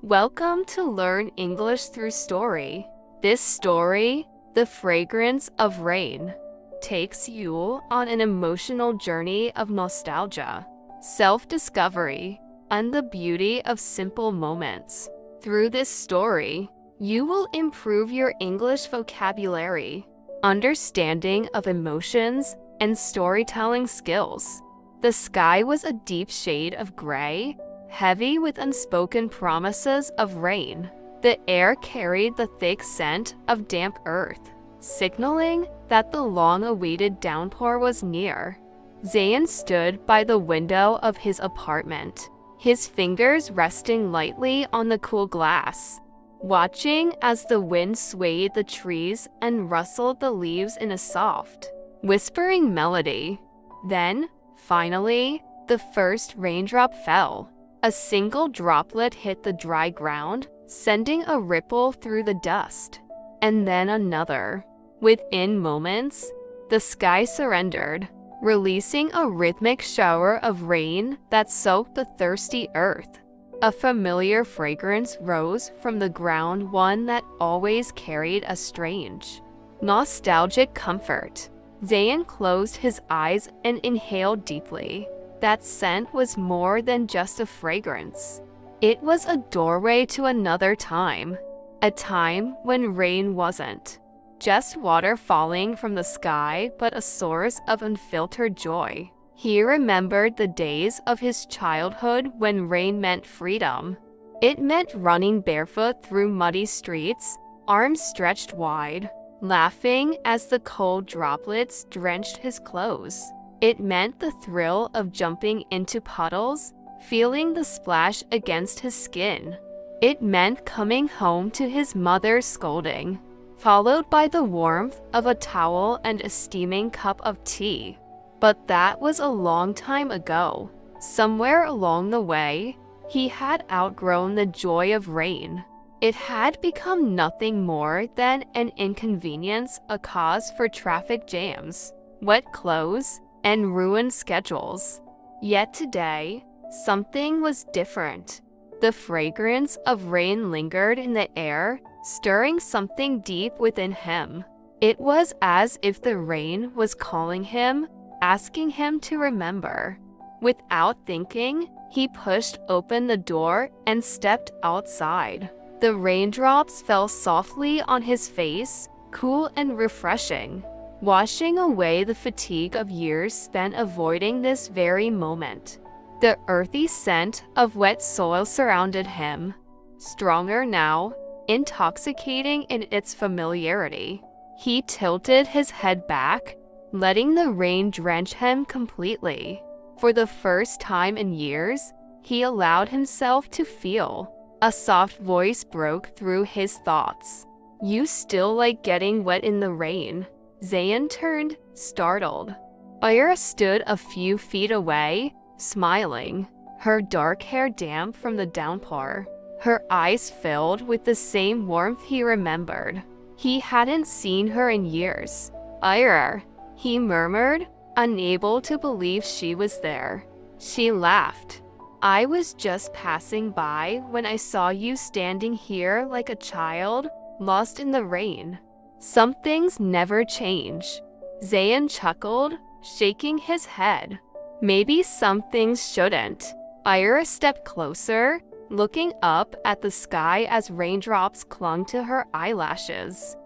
Welcome to Learn English Through Story. This story, The Fragrance of Rain, takes you on an emotional journey of nostalgia, self-discovery, and the beauty of simple moments. Through this story, you will improve your English vocabulary, understanding of emotions, and storytelling skills. The sky was a deep shade of gray, heavy with unspoken promises of rain. The air carried the thick scent of damp earth, signaling that the long-awaited downpour was near. Zayn stood by the window of his apartment, his fingers resting lightly on the cool glass, watching as the wind swayed the trees and rustled the leaves in a soft, whispering melody. Then, finally, the first raindrop fell. A single droplet hit the dry ground, sending a ripple through the dust. And then another. Within moments, the sky surrendered, releasing a rhythmic shower of rain that soaked the thirsty earth. A familiar fragrance rose from the ground, one that always carried a strange, nostalgic comfort. Zayn closed his eyes and inhaled deeply. That scent was more than just a fragrance. It was a doorway to another time. A time when rain wasn't just water falling from the sky, but a source of unfiltered joy. He remembered the days of his childhood when rain meant freedom. It meant running barefoot through muddy streets, arms stretched wide, laughing as the cold droplets drenched his clothes. It meant the thrill of jumping into puddles, feeling the splash against his skin. It meant coming home to his mother's scolding, followed by the warmth of a towel and a steaming cup of tea. But that was a long time ago. Somewhere along the way, he had outgrown the joy of rain. It had become nothing more than an inconvenience, a cause for traffic jams, wet clothes, and ruined schedules. Yet today, something was different. The fragrance of rain lingered in the air, stirring something deep within him. It was as if the rain was calling him, asking him to remember. Without thinking, he pushed open the door and stepped outside. The raindrops fell softly on his face, cool and refreshing, washing away the fatigue of years spent avoiding this very moment. The earthy scent of wet soil surrounded him, stronger now, intoxicating in its familiarity. He tilted his head back, letting the rain drench him completely. For the first time in years, he allowed himself to feel. A soft voice broke through his thoughts. "You still like getting wet in the rain?" Zayn turned, startled. Ira stood a few feet away, smiling, her dark hair damp from the downpour. Her eyes filled with the same warmth he remembered. He hadn't seen her in years. "Ira," he murmured, unable to believe she was there. She laughed. "I was just passing by when I saw you standing here like a child, lost in the rain. Some things never change." Zayn chuckled, shaking his head. "Maybe some things shouldn't." Ira stepped closer, looking up at the sky as raindrops clung to her eyelashes.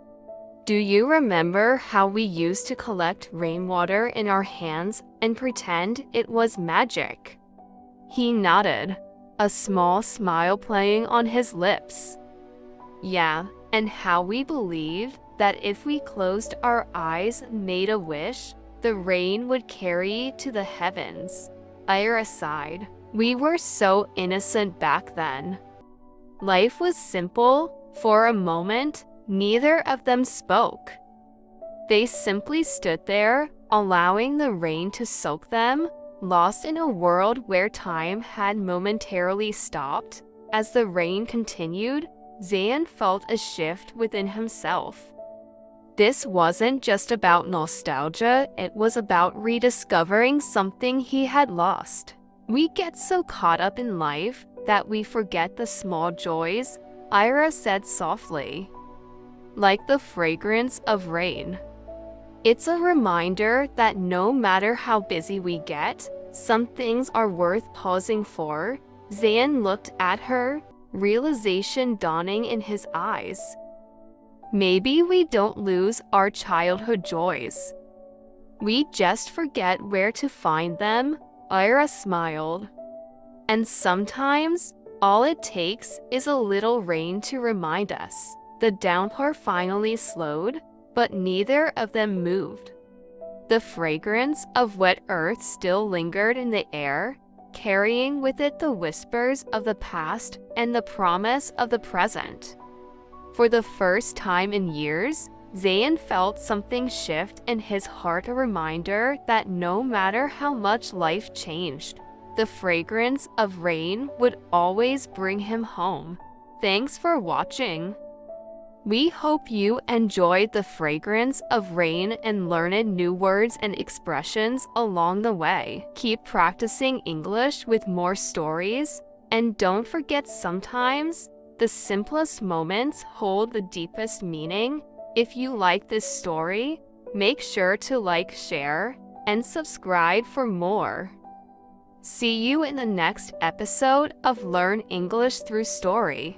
"Do you remember how we used to collect rainwater in our hands and pretend it was magic?" He nodded, a small smile playing on his lips. "Yeah, and how we believed that if we closed our eyes and made a wish, the rain would carry to the heavens." Ira sighed. "We were so innocent back then." Life was simple. For a moment, neither of them spoke. They simply stood there, allowing the rain to soak them, lost in a world where time had momentarily stopped. As the rain continued, Zayn felt a shift within himself. This wasn't just about nostalgia, it was about rediscovering something he had lost. We get so caught up in life, that we forget the small joys, Ira said softly. Like the fragrance of rain. It's a reminder that no matter how busy we get, some things are worth pausing for. Zayn looked at her, realization dawning in his eyes. Maybe we don't lose our childhood joys. We just forget where to find them, Ira smiled. And sometimes, all it takes is a little rain to remind us. The downpour finally slowed, but neither of them moved. The fragrance of wet earth still lingered in the air, carrying with it the whispers of the past and the promise of the present. For the first time in years, Zayn felt something shift in his heart, a reminder that no matter how much life changed, the fragrance of rain would always bring him home. Thanks for watching. We hope you enjoyed the fragrance of rain and learned new words and expressions along the way. Keep practicing English with more stories, and don't forget, sometimes the simplest moments hold the deepest meaning. If you like this story, make sure to like, share, and subscribe for more. See you in the next episode of Learn English Through Story.